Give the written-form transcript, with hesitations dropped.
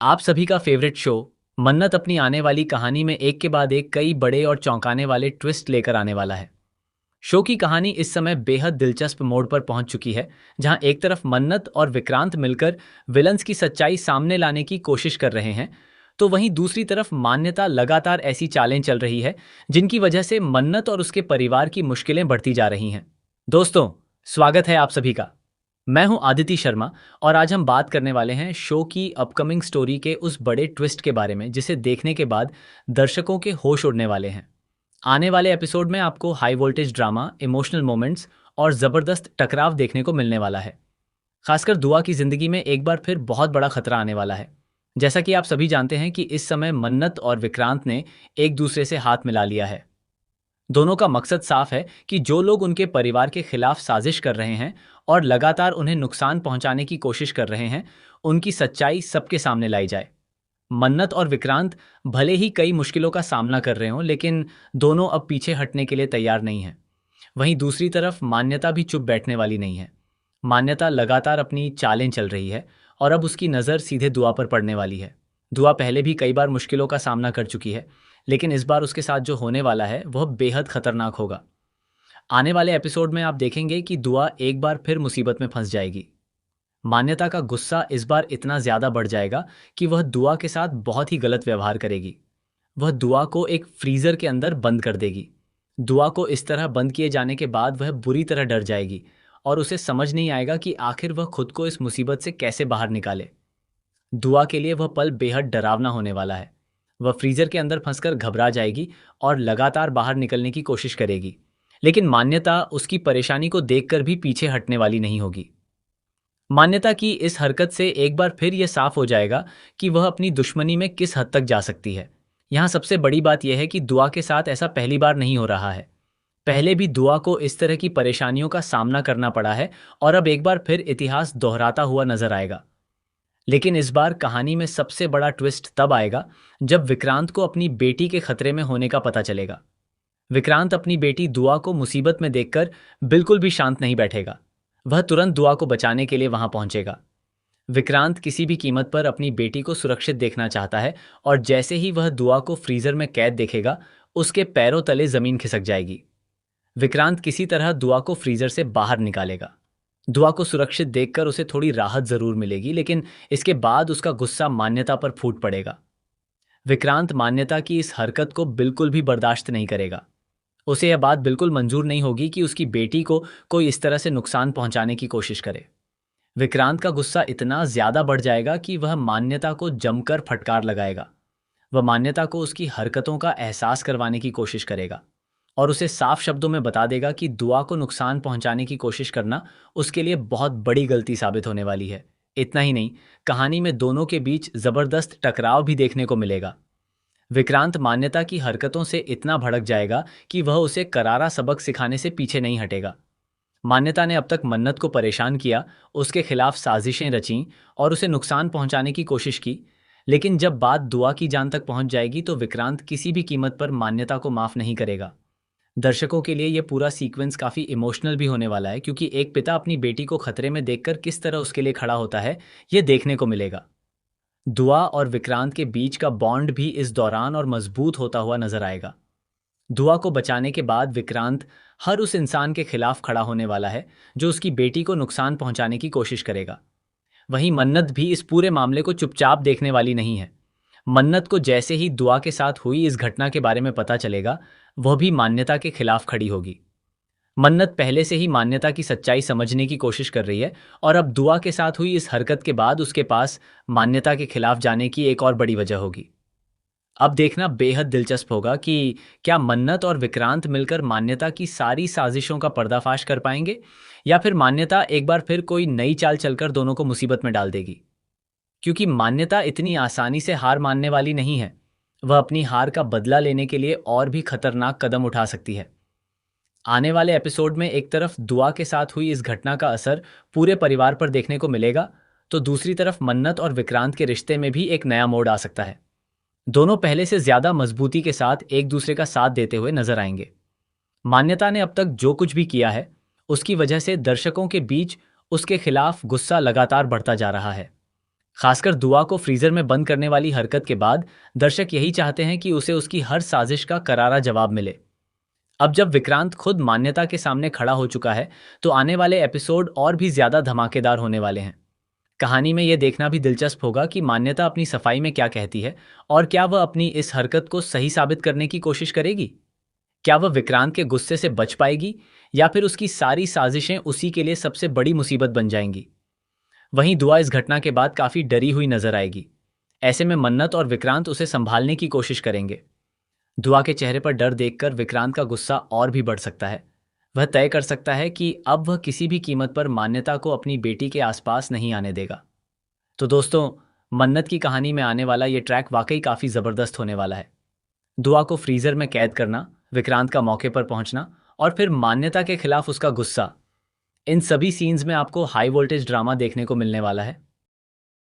आप सभी का फेवरेट शो मन्नत अपनी आने वाली कहानी में एक के बाद एक कई बड़े और चौंकाने वाले ट्विस्ट लेकर आने वाला है। शो की कहानी इस समय बेहद दिलचस्प मोड़ पर पहुंच चुकी है, जहां एक तरफ मन्नत और विक्रांत मिलकर विलन्स की सच्चाई सामने लाने की कोशिश कर रहे हैं, तो वहीं दूसरी तरफ मान्यता लगातार ऐसी चालें चल रही है जिनकी वजह से मन्नत और उसके परिवार की मुश्किलें बढ़ती जा रही हैं। दोस्तों, स्वागत है आप सभी का। मैं हूं आदिति शर्मा और आज हम बात करने वाले हैं शो की अपकमिंग स्टोरी के उस बड़े ट्विस्ट के बारे में जिसे देखने के बाद दर्शकों के होश उड़ने वाले हैं। आने वाले एपिसोड में आपको high voltage drama, emotional moments और ज़बरदस्त टकराव देखने को मिलने वाला है। खासकर दुआ की जिंदगी में एक बार फिर बहुत बड़ा खतरा आने वाला है। जैसा कि आप सभी जानते हैं कि इस समय मन्नत और विक्रांत ने एक दूसरे से हाथ मिला लिया है। दोनों का मकसद साफ है कि जो लोग उनके परिवार के खिलाफ साजिश कर रहे हैं और लगातार उन्हें नुकसान पहुंचाने की कोशिश कर रहे हैं, उनकी सच्चाई सबके सामने लाई जाए। मन्नत और विक्रांत भले ही कई मुश्किलों का सामना कर रहे हों, लेकिन दोनों अब पीछे हटने के लिए तैयार नहीं हैं। वहीं दूसरी तरफ मान्यता भी चुप बैठने वाली नहीं है। मान्यता लगातार अपनी चालें चल रही है और अब उसकी नज़र सीधे दुआ पर पड़ने वाली है। दुआ पहले भी कई बार मुश्किलों का सामना कर चुकी है, लेकिन इस बार उसके साथ जो होने वाला है वह बेहद खतरनाक होगा। आने वाले एपिसोड में आप देखेंगे कि दुआ एक बार फिर मुसीबत में फंस जाएगी। मान्यता का गुस्सा इस बार इतना ज्यादा बढ़ जाएगा कि वह दुआ के साथ बहुत ही गलत व्यवहार करेगी। वह दुआ को एक फ्रीजर के अंदर बंद कर देगी। दुआ को इस तरह बंद किए जाने के बाद वह बुरी तरह डर जाएगी और उसे समझ नहीं आएगा कि आखिर वह खुद को इस मुसीबत से कैसे बाहर निकाले। दुआ के लिए वह पल बेहद डरावना होने वाला है। वह फ्रीजर के अंदर फंसकर घबरा जाएगी और लगातार बाहर निकलने की कोशिश करेगी, लेकिन मान्यता उसकी परेशानी को देखकर भी पीछे हटने वाली नहीं होगी। मान्यता की इस हरकत से एक बार फिर यह साफ हो जाएगा कि वह अपनी दुश्मनी में किस हद तक जा सकती है। यहाँ सबसे बड़ी बात यह है कि दुआ के साथ ऐसा पहली बार नहीं हो रहा है। पहले भी दुआ को इस तरह की परेशानियों का सामना करना पड़ा है और अब एक बार फिर इतिहास दोहराता हुआ नजर आएगा। लेकिन इस बार कहानी में सबसे बड़ा ट्विस्ट तब आएगा जब विक्रांत को अपनी बेटी के खतरे में होने का पता चलेगा। विक्रांत अपनी बेटी दुआ को मुसीबत में देखकर बिल्कुल भी शांत नहीं बैठेगा। वह तुरंत दुआ को बचाने के लिए वहां पहुंचेगा। विक्रांत किसी भी कीमत पर अपनी बेटी को सुरक्षित देखना चाहता है और जैसे ही वह दुआ को फ्रीजर में कैद देखेगा, उसके पैरों तले जमीन खिसक जाएगी। विक्रांत किसी तरह दुआ को फ्रीजर से बाहर निकालेगा। दुआ को सुरक्षित देखकर उसे थोड़ी राहत जरूर मिलेगी, लेकिन इसके बाद उसका गुस्सा मान्यता पर फूट पड़ेगा। विक्रांत मान्यता की इस हरकत को बिल्कुल भी बर्दाश्त नहीं करेगा। उसे यह बात बिल्कुल मंजूर नहीं होगी कि उसकी बेटी को कोई इस तरह से नुकसान पहुंचाने की कोशिश करे। विक्रांत का गुस्सा इतना ज्यादा बढ़ जाएगा कि वह मान्यता को जमकर फटकार लगाएगा। वह मान्यता को उसकी हरकतों का एहसास करवाने की कोशिश करेगा और उसे साफ शब्दों में बता देगा कि दुआ को नुकसान पहुंचाने की कोशिश करना उसके लिए बहुत बड़ी गलती साबित होने वाली है। इतना ही नहीं, कहानी में दोनों के बीच जबरदस्त टकराव भी देखने को मिलेगा। विक्रांत मान्यता की हरकतों से इतना भड़क जाएगा कि वह उसे करारा सबक सिखाने से पीछे नहीं हटेगा। मान्यता ने अब तक मन्नत को परेशान किया, उसके खिलाफ साजिशें रचीं और उसे नुकसान पहुंचाने की कोशिश की, लेकिन जब बात दुआ की जान तक पहुंच जाएगी तो विक्रांत किसी भी कीमत पर मान्यता को माफ नहीं करेगा। दर्शकों के लिए यह पूरा सीक्वेंस काफी इमोशनल भी होने वाला है, क्योंकि एक पिता अपनी बेटी को खतरे में देखकर किस तरह उसके लिए खड़ा होता है, यह देखने को मिलेगा। दुआ और विक्रांत के बीच का बॉन्ड भी इस दौरान और मजबूत होता हुआ नजर आएगा। दुआ को बचाने के बाद विक्रांत हर उस इंसान के खिलाफ खड़ा होने वाला है जो उसकी बेटी को नुकसान पहुंचाने की कोशिश करेगा। वहीं मन्नत भी इस पूरे मामले को चुपचाप देखने वाली नहीं है। मन्नत को जैसे ही दुआ के साथ हुई इस घटना के बारे में पता चलेगा, वह भी मान्यता के खिलाफ खड़ी होगी। मन्नत पहले से ही मान्यता की सच्चाई समझने की कोशिश कर रही है और अब दुआ के साथ हुई इस हरकत के बाद उसके पास मान्यता के खिलाफ जाने की एक और बड़ी वजह होगी। अब देखना बेहद दिलचस्प होगा कि क्या मन्नत और विक्रांत मिलकर मान्यता की सारी साजिशों का पर्दाफाश कर पाएंगे, या फिर मान्यता एक बार फिर कोई नई चाल चलकर दोनों को मुसीबत में डाल देगी। क्योंकि मान्यता इतनी आसानी से हार मानने वाली नहीं है। वह अपनी हार का बदला लेने के लिए और भी खतरनाक कदम उठा सकती है। आने वाले एपिसोड में एक तरफ दुआ के साथ हुई इस घटना का असर पूरे परिवार पर देखने को मिलेगा, तो दूसरी तरफ मन्नत और विक्रांत के रिश्ते में भी एक नया मोड़ आ सकता है। दोनों पहले से ज्यादा मजबूती के साथ एक दूसरे का साथ देते हुए नजर आएंगे। मान्यता ने अब तक जो कुछ भी किया है, उसकी वजह से दर्शकों के बीच उसके खिलाफ गुस्सा लगातार बढ़ता जा रहा है। खासकर दुआ को फ्रीजर में बंद करने वाली हरकत के बाद दर्शक यही चाहते हैं कि उसे उसकी हर साजिश का करारा जवाब मिले। अब जब विक्रांत खुद मान्यता के सामने खड़ा हो चुका है, तो आने वाले एपिसोड और भी ज्यादा धमाकेदार होने वाले हैं। कहानी में यह देखना भी दिलचस्प होगा कि मान्यता अपनी सफाई में क्या कहती है और क्या वह अपनी इस हरकत को सही साबित करने की कोशिश करेगी। क्या वह विक्रांत के गुस्से से बच पाएगी या फिर उसकी सारी साजिशें उसी के लिए सबसे बड़ी मुसीबत बन जाएंगी। वहीं दुआ इस घटना के बाद काफी डरी हुई नजर आएगी। ऐसे में मन्नत और विक्रांत उसे संभालने की कोशिश करेंगे। दुआ के चेहरे पर डर देखकर विक्रांत का गुस्सा और भी बढ़ सकता है। वह तय कर सकता है कि अब वह किसी भी कीमत पर मान्यता को अपनी बेटी के आसपास नहीं आने देगा। तो दोस्तों, मन्नत की कहानी में आने वाला ये ट्रैक वाकई काफी जबरदस्त होने वाला है। दुआ को फ्रीजर में कैद करना, विक्रांत का मौके पर पहुंचना और फिर मान्यता के खिलाफ उसका गुस्सा, इन सभी सीन्स में आपको हाई वोल्टेज ड्रामा देखने को मिलने वाला है।